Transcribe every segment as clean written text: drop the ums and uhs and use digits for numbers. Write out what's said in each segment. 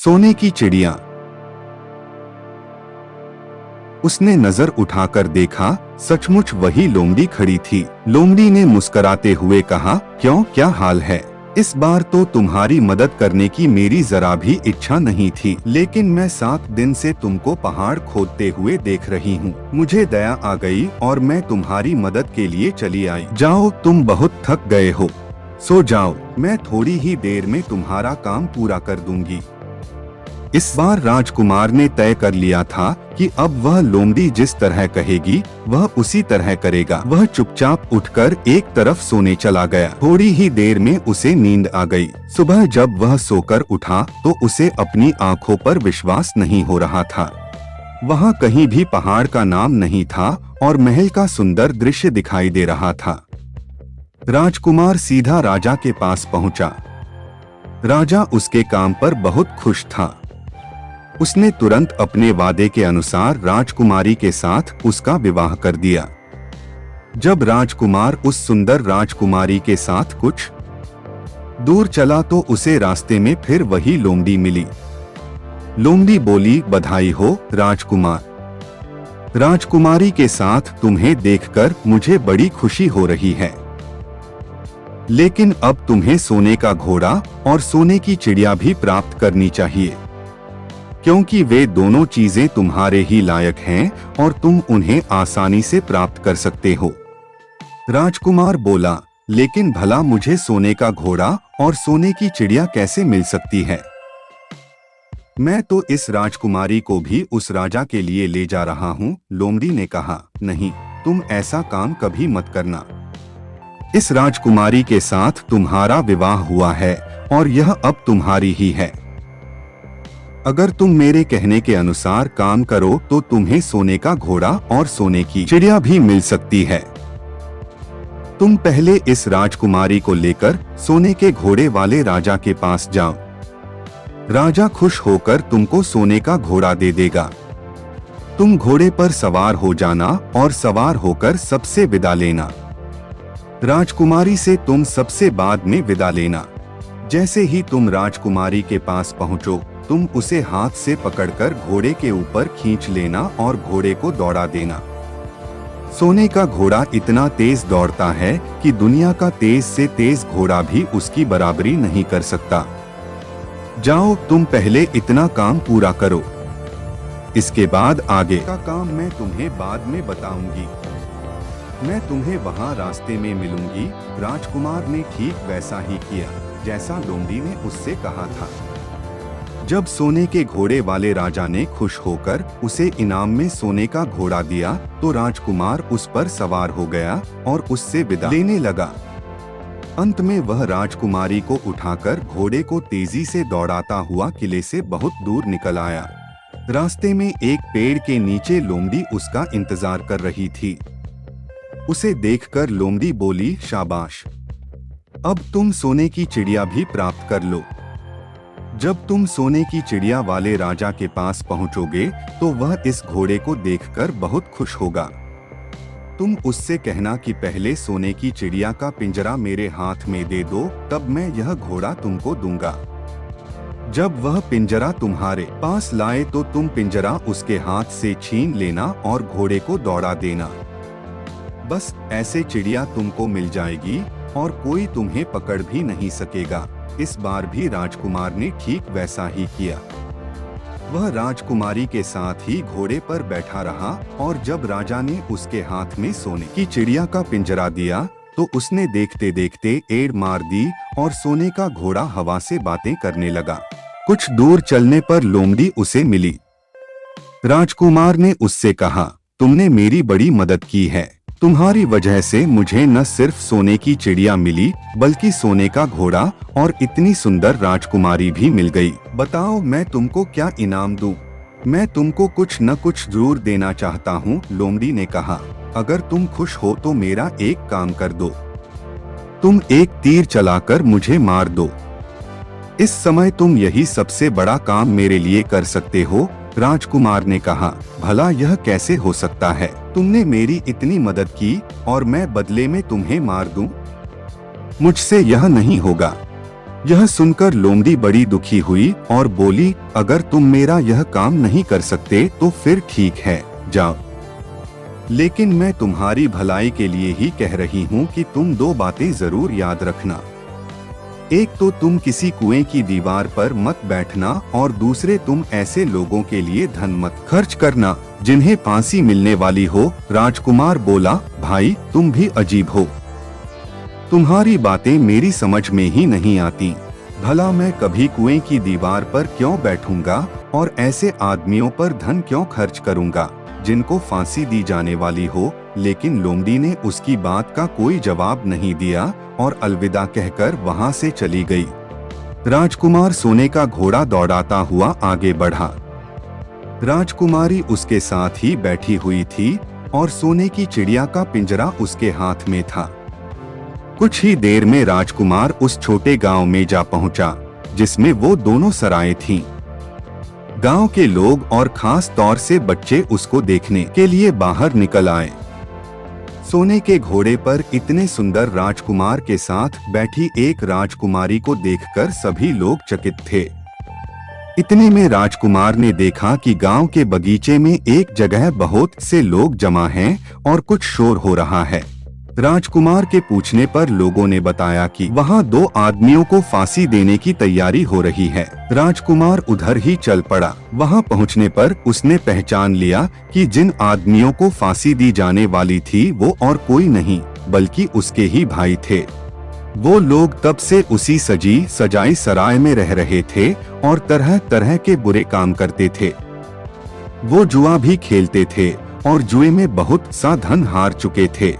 सोने की चिड़िया। उसने नजर उठाकर देखा, सचमुच वही लोमड़ी खड़ी थी। लोमड़ी ने मुस्कुराते हुए कहा, क्यों, क्या हाल है? इस बार तो तुम्हारी मदद करने की मेरी जरा भी इच्छा नहीं थी, लेकिन मैं 7 दिन से तुमको पहाड़ खोदते हुए देख रही हूँ। मुझे दया आ गई और मैं तुम्हारी मदद के लिए चली आई। जाओ, तुम बहुत थक गए हो, सो जाओ, मैं थोड़ी ही देर में तुम्हारा काम पूरा कर दूंगी। इस बार राजकुमार ने तय कर लिया था कि अब वह लोमड़ी जिस तरह कहेगी वह उसी तरह करेगा। वह चुपचाप उठकर एक तरफ सोने चला गया। थोड़ी ही देर में उसे नींद आ गई। सुबह जब वह सोकर उठा तो उसे अपनी आंखों पर विश्वास नहीं हो रहा था। वहाँ कहीं भी पहाड़ का नाम नहीं था और महल का सुंदर दृश्य दिखाई दे रहा था। राजकुमार सीधा राजा के पास पहुंचा। राजा उसके काम पर बहुत खुश था। उसने तुरंत अपने वादे के अनुसार राजकुमारी के साथ उसका विवाह कर दिया। जब राजकुमार उस सुंदर राजकुमारी के साथ कुछ दूर चला तो उसे रास्ते में फिर वही लोमड़ी मिली। लोमड़ी बोली, बधाई हो राजकुमार। राजकुमारी के साथ तुम्हें देखकर मुझे बड़ी खुशी हो रही है, लेकिन अब तुम्हें सोने का घोड़ा और सोने की चिड़िया भी प्राप्त करनी चाहिए, क्योंकि वे दोनों चीजें तुम्हारे ही लायक हैं और तुम उन्हें आसानी से प्राप्त कर सकते हो। राजकुमार बोला, लेकिन भला मुझे सोने का घोड़ा और सोने की चिड़िया कैसे मिल सकती है? मैं तो इस राजकुमारी को भी उस राजा के लिए ले जा रहा हूँ। लोमड़ी ने कहा, नहीं, तुम ऐसा काम कभी मत करना। इस राजकुमारी के साथ तुम्हारा विवाह हुआ है और यह अब तुम्हारी ही है। अगर तुम मेरे कहने के अनुसार काम करो तो तुम्हें सोने का घोड़ा और सोने की चिड़िया भी मिल सकती है। तुम पहले इस राजकुमारी को लेकर सोने के घोड़े वाले राजा के पास जाओ। राजा खुश होकर तुमको सोने का घोड़ा दे देगा। तुम घोड़े पर सवार हो जाना और सवार होकर सबसे विदा लेना। राजकुमारी से तुम सबसे बाद में विदा लेना। जैसे ही तुम राजकुमारी के पास पहुंचो, तुम उसे हाथ से पकड़कर घोड़े के ऊपर खींच लेना और घोड़े को दौड़ा देना। सोने का घोड़ा इतना तेज दौड़ता है कि दुनिया का तेज से तेज घोड़ा भी उसकी बराबरी नहीं कर सकता। जाओ, तुम पहले इतना काम पूरा करो, इसके बाद आगे का काम मैं तुम्हें बाद में बताऊंगी। मैं तुम्हें वहाँ रास्ते में मिलूंगी। राजकुमार ने ठीक वैसा ही किया जैसा लोमड़ी ने उससे कहा था। जब सोने के घोड़े वाले राजा ने खुश होकर उसे इनाम में सोने का घोड़ा दिया तो राजकुमार उस पर सवार हो गया और उससे विदा लेने लगा। अंत में वह राजकुमारी को उठाकर घोड़े को तेजी से दौड़ाता हुआ किले से बहुत दूर निकल आया। रास्ते में एक पेड़ के नीचे लोमड़ी उसका इंतजार कर रही थी। उसे देखकर लोमड़ी बोली, शाबाश, अब तुम सोने की चिड़िया भी प्राप्त कर लो। जब तुम सोने की चिड़िया वाले राजा के पास पहुंचोगे तो वह इस घोड़े को देखकर बहुत खुश होगा। तुम उससे कहना कि पहले सोने की चिड़िया का पिंजरा मेरे हाथ में दे दो, तब मैं यह घोड़ा तुमको दूंगा। जब वह पिंजरा तुम्हारे पास लाए तो तुम पिंजरा उसके हाथ से छीन लेना और घोड़े को दौड़ा देना। बस ऐसे चिड़िया तुमको मिल जाएगी और कोई तुम्हें पकड़ भी नहीं सकेगा। इस बार भी राजकुमार ने ठीक वैसा ही किया। वह राजकुमारी के साथ ही घोड़े पर बैठा रहा और जब राजा ने उसके हाथ में सोने की चिड़िया का पिंजरा दिया तो उसने देखते देखते एड़ मार दी और सोने का घोड़ा हवा से बातें करने लगा। कुछ दूर चलने पर लोमड़ी उसे मिली। राजकुमार ने उससे कहा, तुमने मेरी बड़ी मदद की है। तुम्हारी वजह से मुझे न सिर्फ सोने की चिड़िया मिली बल्कि सोने का घोड़ा और इतनी सुंदर राजकुमारी भी मिल गई। बताओ, मैं तुमको क्या इनाम दूं? मैं तुमको कुछ न कुछ जरूर देना चाहता हूँ। लोमड़ी ने कहा, अगर तुम खुश हो तो मेरा एक काम कर दो। तुम एक तीर चलाकर मुझे मार दो। इस समय तुम यही सबसे बड़ा काम मेरे लिए कर सकते हो। राजकुमार ने कहा, भला यह कैसे हो सकता है? तुमने मेरी इतनी मदद की और मैं बदले में तुम्हें मार दूं? मुझसे यह नहीं होगा। यह सुनकर लोमड़ी बड़ी दुखी हुई और बोली, अगर तुम मेरा यह काम नहीं कर सकते तो फिर ठीक है, जाओ। लेकिन मैं तुम्हारी भलाई के लिए ही कह रही हूँ कि तुम दो बातें जरूर याद रखना। एक तो तुम किसी कुएं की दीवार पर मत बैठना और दूसरे तुम ऐसे लोगों के लिए धन मत खर्च करना जिन्हें फांसी मिलने वाली हो। राजकुमार बोला, भाई तुम भी अजीब हो, तुम्हारी बातें मेरी समझ में ही नहीं आती। भला मैं कभी कुएं की दीवार पर क्यों बैठूंगा और ऐसे आदमियों पर धन क्यों खर्च करूंगा जिनको फांसी दी जाने वाली हो। लेकिन लोमड़ी ने उसकी बात का कोई जवाब नहीं दिया और अलविदा कहकर वहां से चली गई। राजकुमार सोने का घोड़ा दौड़ाता हुआ आगे बढ़ा। राजकुमारी उसके साथ ही बैठी हुई थी और सोने की चिड़िया का पिंजरा उसके हाथ में था। कुछ ही देर में राजकुमार उस छोटे गांव में जा पहुंचा जिसमें वो दोनों सराएं थीं। गांव के लोग और खास तौर से बच्चे उसको देखने के लिए बाहर निकल आए। सोने के घोड़े पर इतने सुंदर राजकुमार के साथ बैठी एक राजकुमारी को देखकर सभी लोग चकित थे। इतने में राजकुमार ने देखा कि गांव के बगीचे में एक जगह बहुत से लोग जमा हैं और कुछ शोर हो रहा है। राजकुमार के पूछने पर लोगों ने बताया कि वहां दो आदमियों को फांसी देने की तैयारी हो रही है। राजकुमार उधर ही चल पड़ा। वहां पहुंचने पर उसने पहचान लिया कि जिन आदमियों को फांसी दी जाने वाली थी वो और कोई नहीं बल्कि उसके ही भाई थे। वो लोग तब से उसी सजी सजाई सराय में रह रहे थे और तरह तरह के बुरे काम करते थे। वो जुआ भी खेलते थे और जुए में बहुत सा धन हार चुके थे।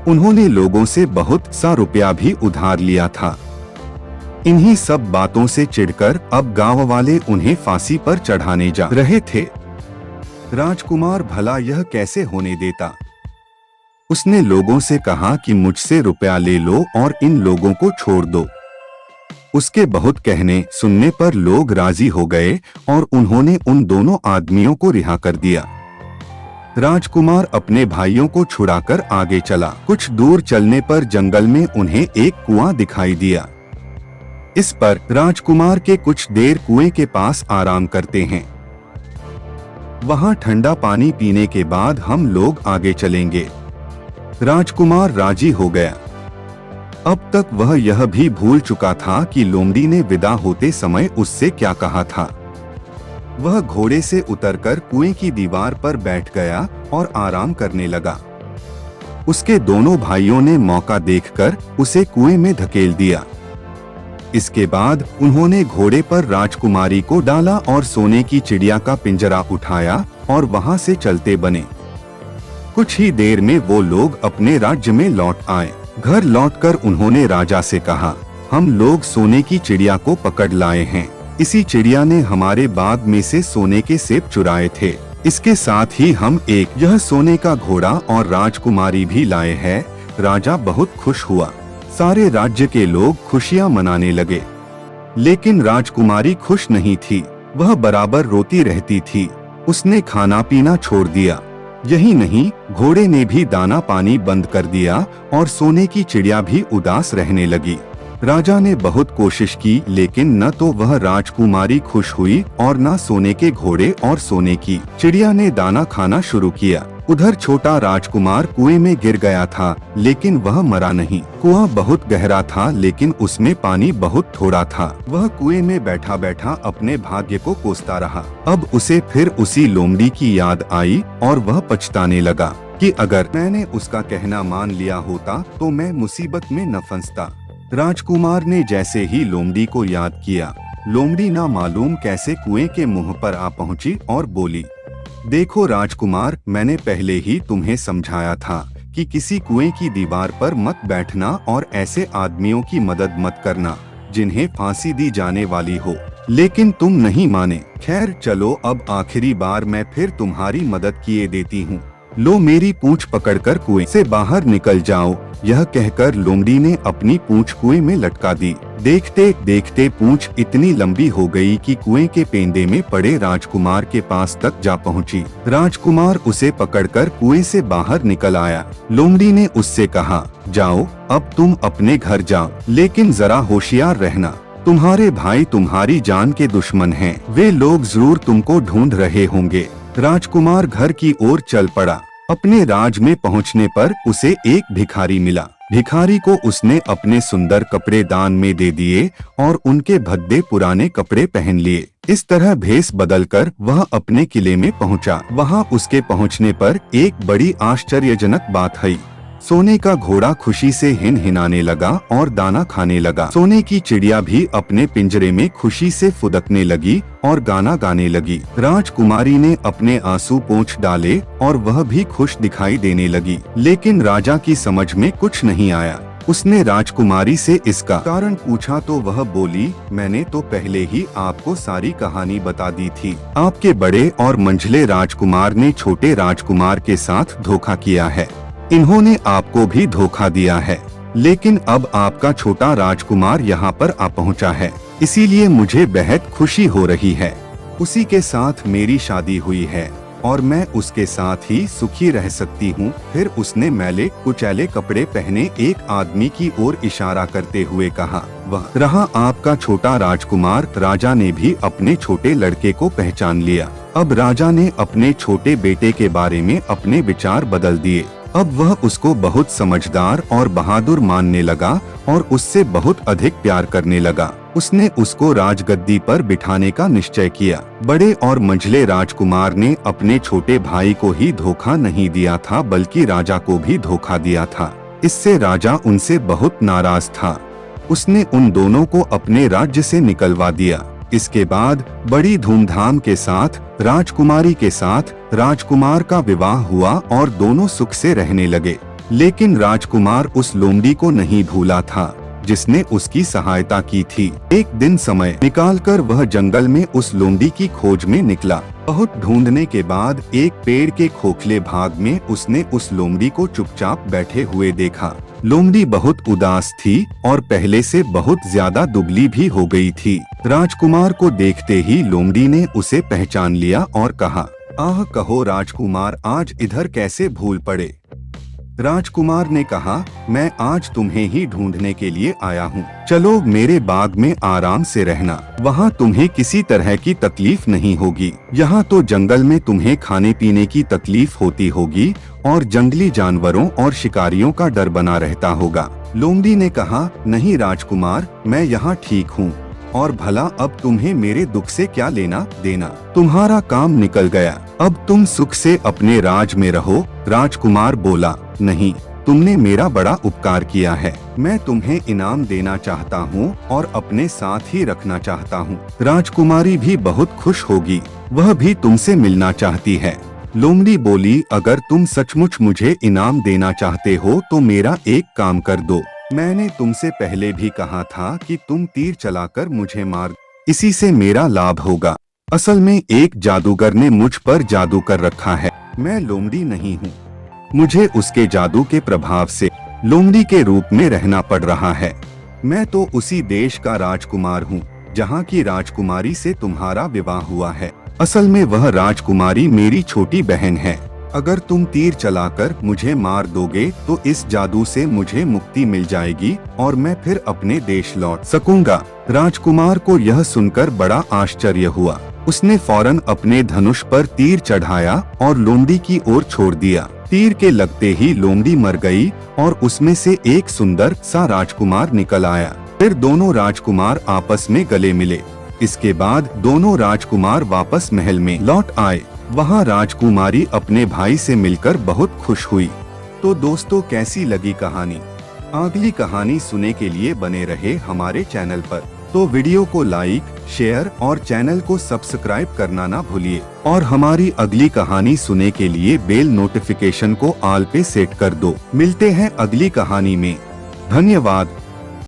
उन्होंने लोगों से बहुत सा रुपया भी उधार लिया था। इन्हीं सब बातों से चिढ़कर अब गांव वाले उन्हें फांसी पर चढ़ाने जा रहे थे। राजकुमार भला यह कैसे होने देता। उसने लोगों से कहा कि मुझसे रुपया ले लो और इन लोगों को छोड़ दो। उसके बहुत कहने सुनने पर लोग राजी हो गए और उन्होंने उन दोनों आदमियों को रिहा कर दिया। राजकुमार अपने भाइयों को छुड़ाकर आगे चला। कुछ दूर चलने पर जंगल में उन्हें एक कुआं दिखाई दिया। इस पर राजकुमार के कुछ देर कुएं के पास आराम करते हैं। वहां ठंडा पानी पीने के बाद हम लोग आगे चलेंगे। राजकुमार राजी हो गया। अब तक वह यह भी भूल चुका था कि लोमड़ी ने विदा होते समय उससे क्या कहा था। वह घोड़े से उतरकर कुएं की दीवार पर बैठ गया और आराम करने लगा। उसके दोनों भाइयों ने मौका देखकर उसे कुएं में धकेल दिया। इसके बाद उन्होंने घोड़े पर राजकुमारी को डाला और सोने की चिड़िया का पिंजरा उठाया और वहां से चलते बने। कुछ ही देर में वो लोग अपने राज्य में लौट आए। घर लौटकर उन्होंने राजा से कहा, हम लोग सोने की चिड़िया को पकड़ लाए हैं। इसी चिड़िया ने हमारे बाग में से सोने के सेब चुराए थे। इसके साथ ही हम यह सोने का घोड़ा और राजकुमारी भी लाए हैं। राजा बहुत खुश हुआ। सारे राज्य के लोग खुशियां मनाने लगे। लेकिन राजकुमारी खुश नहीं थी। वह बराबर रोती रहती थी। उसने खाना पीना छोड़ दिया। यही नहीं, घोड़े ने भी दाना पानी बंद कर दिया और सोने की चिड़िया भी उदास रहने लगी। राजा ने बहुत कोशिश की लेकिन न तो वह राजकुमारी खुश हुई और न सोने के घोड़े और सोने की चिड़िया ने दाना खाना शुरू किया। उधर छोटा राजकुमार कुएं में गिर गया था लेकिन वह मरा नहीं। कुआं बहुत गहरा था लेकिन उसमें पानी बहुत थोड़ा था। वह कुएं में बैठा बैठा अपने भाग्य को कोसता रहा। अब उसे फिर उसी लोमड़ी की याद आई और वह पछताने लगा कि अगर मैंने उसका कहना मान लिया होता तो मैं मुसीबत में न फंसता। राजकुमार ने जैसे ही लोमड़ी को याद किया, लोमड़ी ना मालूम कैसे कुएं के मुंह पर आ पहुंची और बोली, देखो राजकुमार, मैंने पहले ही तुम्हें समझाया था कि किसी कुएं की दीवार पर मत बैठना और ऐसे आदमियों की मदद मत करना जिन्हें फांसी दी जाने वाली हो, लेकिन तुम नहीं माने। खैर चलो, अब आखिरी बार मैं फिर तुम्हारी मदद किए देती हूँ। लो मेरी पूंछ पकड़कर कुएं से बाहर निकल जाओ। यह कहकर लोमड़ी ने अपनी पूंछ कुएं में लटका दी। देखते देखते पूंछ इतनी लंबी हो गई कि कुएं के पेंदे में पड़े राजकुमार के पास तक जा पहुंची। राजकुमार उसे पकड़कर कुएं से बाहर निकल आया। लोमड़ी ने उससे कहा, जाओ अब तुम अपने घर जाओ, लेकिन जरा होशियार रहना, तुम्हारे भाई तुम्हारी जान के दुश्मन हैं। वे लोग जरूर तुमको ढूंढ रहे होंगे। राजकुमार घर की ओर चल पड़ा। अपने राज में पहुंचने पर उसे एक भिखारी मिला। भिखारी को उसने अपने सुंदर कपड़े दान में दे दिए और उनके भद्दे पुराने कपड़े पहन लिए। इस तरह भेष बदलकर वह अपने किले में पहुंचा। वहां उसके पहुंचने पर एक बड़ी आश्चर्यजनक बात हुई। सोने का घोड़ा खुशी से हिनहिनाने लगा और दाना खाने लगा। सोने की चिड़िया भी अपने पिंजरे में खुशी से फुदकने लगी और गाना गाने लगी। राजकुमारी ने अपने आंसू पोंछ डाले और वह भी खुश दिखाई देने लगी। लेकिन राजा की समझ में कुछ नहीं आया। उसने राजकुमारी से इसका कारण पूछा तो वह बोली, मैंने तो पहले ही आपको सारी कहानी बता दी थी। आपके बड़े और मंझले राजकुमार ने छोटे राजकुमार के साथ धोखा किया है। इन्होंने आपको भी धोखा दिया है, लेकिन अब आपका छोटा राजकुमार यहाँ पर आ पहुँचा है, इसीलिए मुझे बेहद खुशी हो रही है। उसी के साथ मेरी शादी हुई है और मैं उसके साथ ही सुखी रह सकती हूँ। फिर उसने मैले कुचैले कपड़े पहने एक आदमी की ओर इशारा करते हुए कहा, वह रहा आपका छोटा राजकुमार। राजा ने भी अपने छोटे लड़के को पहचान लिया। अब राजा ने अपने छोटे बेटे के बारे में अपने विचार बदल दिए। अब वह उसको बहुत समझदार और बहादुर मानने लगा और उससे बहुत अधिक प्यार करने लगा। उसने उसको राजगद्दी पर बिठाने का निश्चय किया। बड़े और मंझले राजकुमार ने अपने छोटे भाई को ही धोखा नहीं दिया था, बल्कि राजा को भी धोखा दिया था। इससे राजा उनसे बहुत नाराज था। उसने उन दोनों को अपने राज्य से निकलवा दिया। इसके बाद बड़ी धूमधाम के साथ राजकुमारी के साथ राजकुमार का विवाह हुआ और दोनों सुख से रहने लगे। लेकिन राजकुमार उस लोमड़ी को नहीं भूला था जिसने उसकी सहायता की थी। एक दिन समय निकालकर वह जंगल में उस लोमड़ी की खोज में निकला। बहुत ढूंढने के बाद एक पेड़ के खोखले भाग में उसने उस लोमड़ी को चुपचाप बैठे हुए देखा। लोमड़ी बहुत उदास थी और पहले से बहुत ज्यादा दुबली भी हो गई थी। राजकुमार को देखते ही लोमड़ी ने उसे पहचान लिया और कहा, आह कहो राजकुमार, आज इधर कैसे भूल पड़े। राजकुमार ने कहा, मैं आज तुम्हें ही ढूंढने के लिए आया हूँ। चलो मेरे बाग में आराम से रहना, वहाँ तुम्हें किसी तरह की तकलीफ नहीं होगी। यहाँ तो जंगल में तुम्हें खाने पीने की तकलीफ होती होगी और जंगली जानवरों और शिकारियों का डर बना रहता होगा। लोमड़ी ने कहा, नहीं राजकुमार, मैं यहाँ ठीक हूँ और भला अब तुम्हें मेरे दुख से क्या लेना देना। तुम्हारा काम निकल गया, अब तुम सुख से अपने राज में रहो। राजकुमार बोला, नहीं, तुमने मेरा बड़ा उपकार किया है। मैं तुम्हें इनाम देना चाहता हूँ और अपने साथ ही रखना चाहता हूँ। राजकुमारी भी बहुत खुश होगी, वह भी तुमसे मिलना चाहती है। लोमड़ी बोली, अगर तुम सचमुच मुझे इनाम देना चाहते हो तो मेरा एक काम कर दो। मैंने तुमसे पहले भी कहा था कि तुम तीर चलाकर मुझे मार, इसी से मेरा लाभ होगा। असल में एक जादूगर ने मुझ पर जादू कर रखा है। मैं लोमड़ी नहीं हूँ, मुझे उसके जादू के प्रभाव से लोमड़ी के रूप में रहना पड़ रहा है। मैं तो उसी देश का राजकुमार हूँ जहाँ की राजकुमारी से तुम्हारा विवाह हुआ है। असल में वह राजकुमारी मेरी छोटी बहन है। अगर तुम तीर चलाकर मुझे मार दोगे तो इस जादू से मुझे मुक्ति मिल जाएगी और मैं फिर अपने देश लौट सकूंगा। राजकुमार को यह सुनकर बड़ा आश्चर्य हुआ। उसने फौरन अपने धनुष पर तीर चढ़ाया और लोमड़ी की ओर छोड़ दिया। तीर के लगते ही लोमड़ी मर गई और उसमें से एक सुंदर सा राजकुमार निकल आया। फिर दोनों राजकुमार आपस में गले मिले। इसके बाद दोनों राजकुमार वापस महल में लौट आए। वहाँ राजकुमारी अपने भाई से मिलकर बहुत खुश हुई। तो दोस्तों, कैसी लगी कहानी? अगली कहानी सुनने के लिए बने रहे हमारे चैनल पर। तो वीडियो को लाइक, शेयर और चैनल को सब्सक्राइब करना ना भूलिए और हमारी अगली कहानी सुनने के लिए बेल नोटिफिकेशन को ऑल पे सेट कर दो। मिलते हैं अगली कहानी में। धन्यवाद।